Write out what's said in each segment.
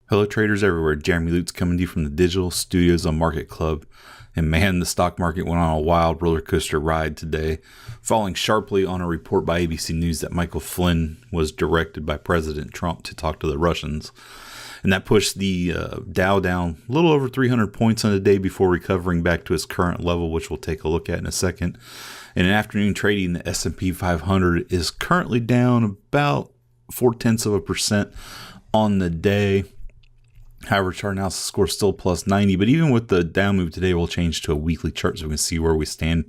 Hello traders everywhere, Jeremy Lutz coming to you from the digital studios on Market Club. And man, the stock market went on a wild roller coaster ride today, falling sharply on a report by ABC News that Michael Flynn was directed by President Trump to talk to the Russians. And that pushed the Dow down a little over 300 points on the day before recovering back to its current level, which we'll take a look at in a second. In afternoon trading, the S&P 500 is currently down about 0.4% on the day. However, chart analysis score is still plus 90, but even with the down move today, we'll change to a weekly chart so we can see where we stand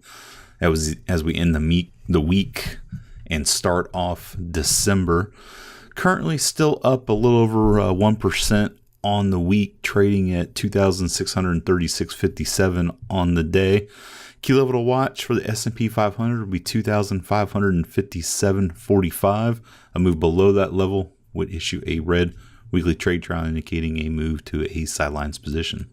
as we end the week and start off December. Currently still up a little over 1% on the week, trading at 2,636.57 on the day. Key level to watch for the S&P 500 will be 2,557.45. A move below that level would issue a red weekly trade trial indicating a move to a sidelines position.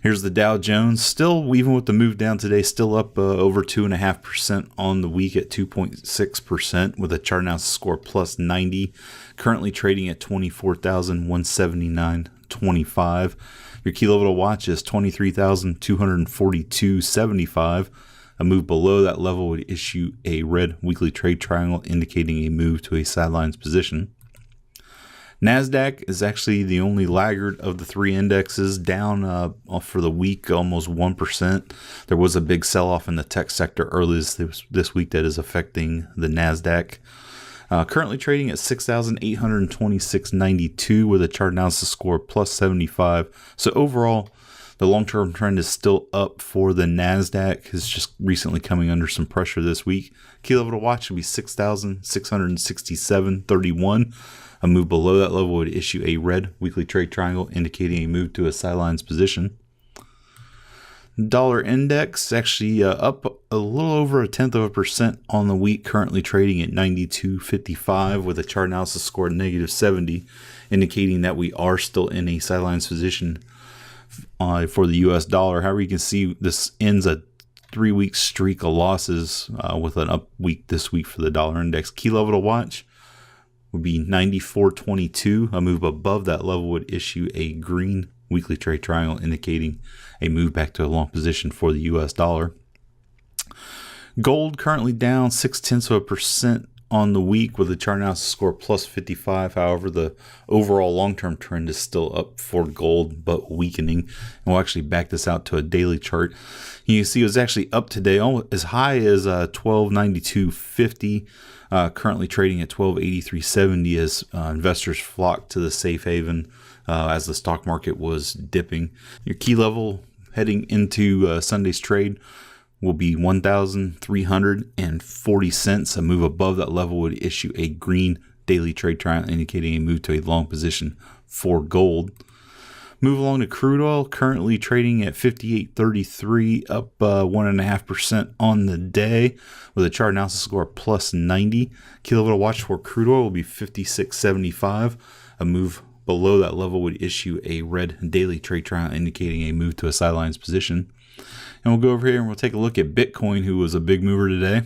Here's the Dow Jones, still, even with the move down today, still up over 2.5% on the week at 2.6% with a chart analysis score plus 90, currently trading at 24,179.25. Your key level to watch is 23,242.75. A move below that level would issue a red weekly trade triangle indicating a move to a sidelines position. Nasdaq is actually the only laggard of the three indexes, down for the week almost 1%. There was a big sell-off in the tech sector earlier this week that is affecting the Nasdaq. Currently trading at 6,826.92 with a chart analysis score plus 75. So overall, the long-term trend is still up for the Nasdaq. It's just recently coming under some pressure this week. Key level to watch will be 6,667.31. A move below that level would issue a red weekly trade triangle indicating a move to a sidelines position. Dollar index actually up a little over 0.1% on the week, currently trading at 92.55 with a chart analysis score negative 70, indicating that we are still in a sidelines position for the US dollar. However, you can see this ends a 3-week streak of losses with an up week this week for the dollar index. Key level to watch would be 94.22. A move above that level would issue a green weekly trade triangle indicating a move back to a long position for the US dollar. Gold currently down 0.6% on the week with a chart analysis score plus 55. However, the overall long-term trend is still up for gold, but weakening. And we'll actually back this out to a daily chart. You can see it was actually up today as high as 1292.50. Currently trading at 1283.70 as investors flock to the safe haven as the stock market was dipping. Your key level heading into Sunday's trade will be 1,340 cents. A move above that level would issue a green daily trade triangle indicating a move to a long position for gold. Move along to crude oil, currently trading at 58.33, up 1.5% on the day with a chart analysis score plus 90. Key level to watch for crude oil will be 56.75. A move below that level would issue a red daily trade triangle indicating a move to a sidelines position. And we'll go over here and we'll take a look at Bitcoin, who was a big mover today.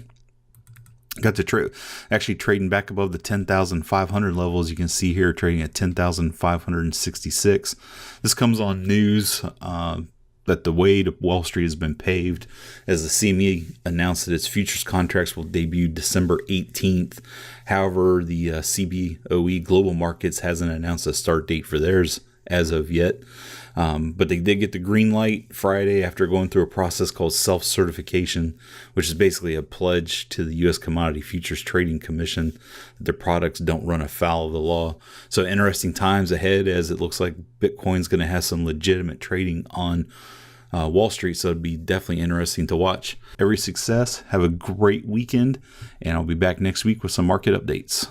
Got to actually trading back above the 10,500 levels. You can see here trading at 10,566. This comes on news that the way to Wall Street has been paved as the CME announced that its futures contracts will debut December 18th. However, the Cboe Global Markets hasn't announced a start date for theirs as of yet. But they did get the green light Friday after going through a process called self-certification, which is basically a pledge to the U.S. Commodity Futures Trading Commission that their products don't run afoul of the law. So interesting times ahead as it looks like Bitcoin's going to have some legitimate trading on Wall Street. So it'd be definitely interesting to watch. Every success. Have a great weekend, and I'll be back next week with some market updates.